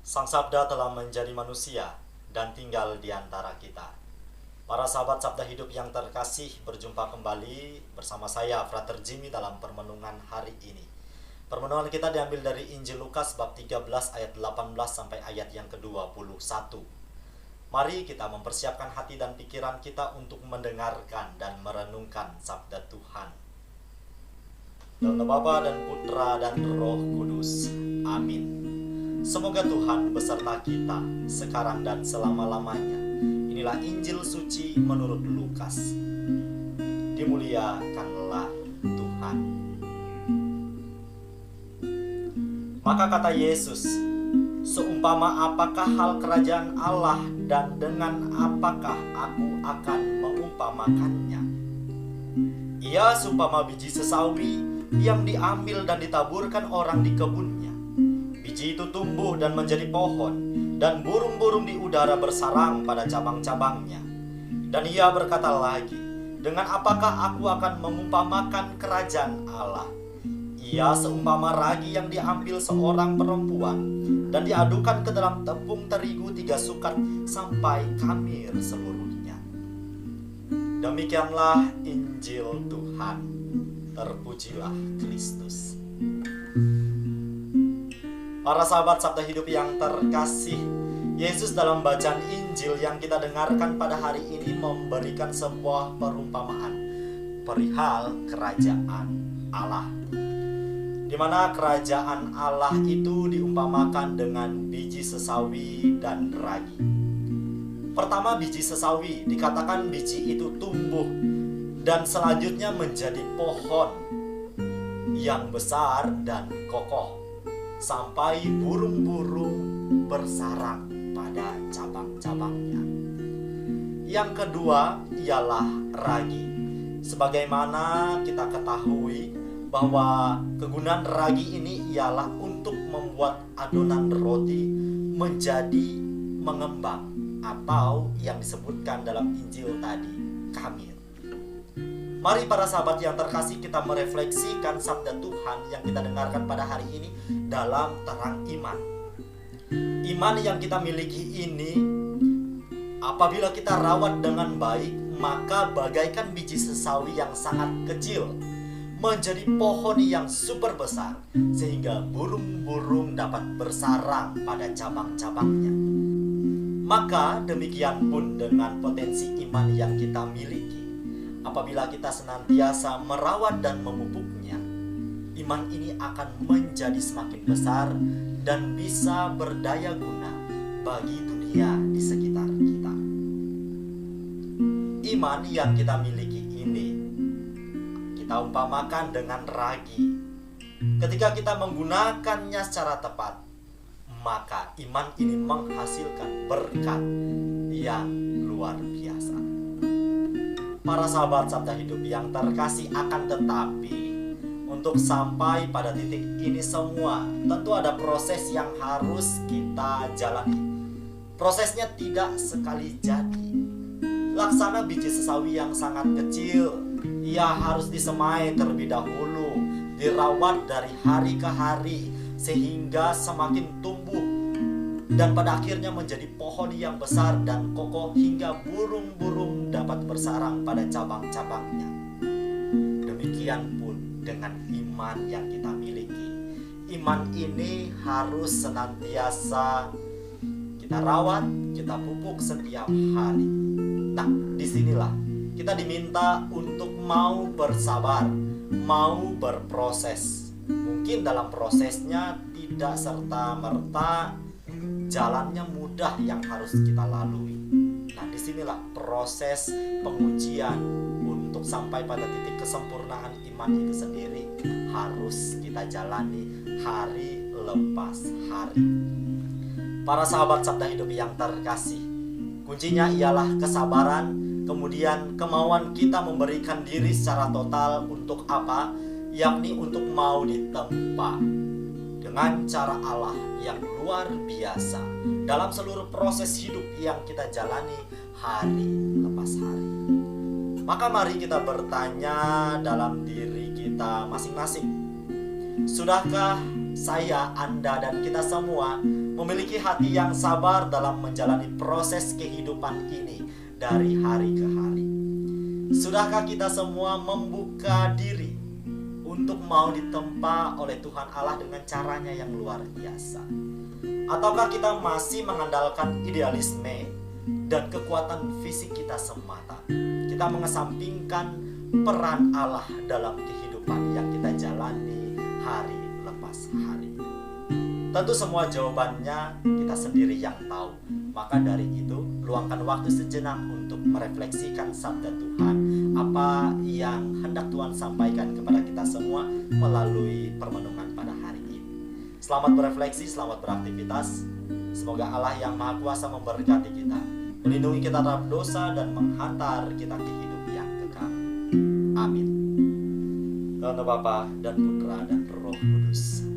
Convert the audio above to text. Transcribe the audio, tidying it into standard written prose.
Sang Sabda telah menjadi manusia dan tinggal di antara kita. Para sahabat Sabda Hidup yang terkasih, berjumpa kembali bersama saya, Frater Jimmy, dalam permenungan hari ini. Permenungan kita diambil dari Injil Lukas bab 13 ayat 18 sampai ayat yang ke-21. Mari kita mempersiapkan hati dan pikiran kita untuk mendengarkan dan merenungkan Sabda Tuhan. Dalam nama Bapa dan Putra dan Roh Kudus. Amin. Semoga Tuhan beserta kita sekarang dan selama-lamanya. Inilah Injil suci menurut Lukas. Dimuliakanlah Tuhan. Maka kata Yesus, seumpama apakah hal kerajaan Allah dan dengan apakah aku akan mengumpamakannya? Ia seumpama biji sesawi yang diambil dan ditaburkan orang di kebunnya. Biji itu tumbuh dan menjadi pohon, dan burung-burung di udara bersarang pada cabang-cabangnya. Dan ia berkata lagi, dengan apakah aku akan mengumpamakan kerajaan Allah? Ia seumpama ragi yang diambil seorang perempuan dan diadukan ke dalam tepung terigu 3 sukat sampai khamir seluruhnya. Demikianlah Injil Tuhan. Terpujilah Kristus. Para sahabat Sabda Hidup yang terkasih, Yesus dalam bacaan Injil yang kita dengarkan pada hari ini memberikan sebuah perumpamaan perihal kerajaan Allah, di mana kerajaan Allah itu diumpamakan dengan biji sesawi dan ragi. Pertama, biji sesawi dikatakan biji itu tumbuh dan selanjutnya menjadi pohon yang besar dan kokoh sampai burung-burung bersarang pada cabang-cabangnya. Yang kedua ialah ragi. Sebagaimana kita ketahui bahwa kegunaan ragi ini ialah untuk membuat adonan roti menjadi mengembang, atau yang disebutkan dalam Injil tadi, khamir. Mari para sahabat yang terkasih, kita merefleksikan sabda Tuhan yang kita dengarkan pada hari ini dalam terang iman. Iman yang kita miliki ini, apabila kita rawat dengan baik, maka bagaikan biji sesawi yang sangat kecil menjadi pohon yang super besar, sehingga burung-burung dapat bersarang pada cabang-cabangnya. Maka demikian pun dengan potensi iman yang kita miliki. Apabila kita senantiasa merawat dan memupuknya, iman ini akan menjadi semakin besar dan bisa berdaya guna bagi dunia di sekitar kita. Iman yang kita miliki ini kita umpamakan dengan ragi. Ketika kita menggunakannya secara tepat, maka iman ini menghasilkan berkat yang luar biasa. Para sahabat Sabda Hidup yang terkasih, akan tetapi untuk sampai pada titik ini semua, tentu ada proses yang harus kita jalani. Prosesnya tidak sekali jadi. Laksana biji sesawi yang sangat kecil, ia harus disemai terlebih dahulu, dirawat dari hari ke hari, sehingga semakin tumbuh dan pada akhirnya menjadi pohon yang besar dan kokoh hingga burung-burung dapat bersarang pada cabang-cabangnya. Demikian pun dengan iman yang kita miliki. Iman ini harus senantiasa kita rawat, kita pupuk setiap hari. Nah, disinilah kita diminta untuk mau bersabar, mau berproses. Mungkin dalam prosesnya tidak serta-merta jalannya mudah yang harus kita lalui. Nah, disinilah proses pengujian untuk sampai pada titik kesempurnaan iman itu sendiri harus kita jalani hari lepas hari. Para sahabat Sabda Hidup yang terkasih, kuncinya ialah kesabaran, kemudian kemauan kita memberikan diri secara total untuk apa? Yakni untuk mau ditempa dengan cara Allah yang luar biasa dalam seluruh proses hidup yang kita jalani hari lepas hari. Maka mari kita bertanya dalam diri kita masing-masing. Sudahkah saya, Anda, dan kita semua memiliki hati yang sabar dalam menjalani proses kehidupan ini dari hari ke hari. Sudahkah kita semua membuka diri untuk mau ditempa oleh Tuhan Allah dengan caranya yang luar biasa? Ataukah kita masih mengandalkan idealisme dan kekuatan fisik kita semata? Kita mengesampingkan peran Allah dalam kehidupan yang kita jalani hari lepas hari. Tentu semua jawabannya kita sendiri yang tahu. Maka dari itu, luangkan waktu sejenak untuk merefleksikan sabda Tuhan, apa yang hendak Tuhan sampaikan kepada kita semua melalui permenungan pada hari ini. Selamat berefleksi, selamat beraktivitas. Semoga Allah yang Maha Kuasa memberkati kita, melindungi kita terhadap dosa, dan menghantar kita ke hidup yang kekal. Amin. Dalam nama Bapa dan Putra dan Roh Kudus.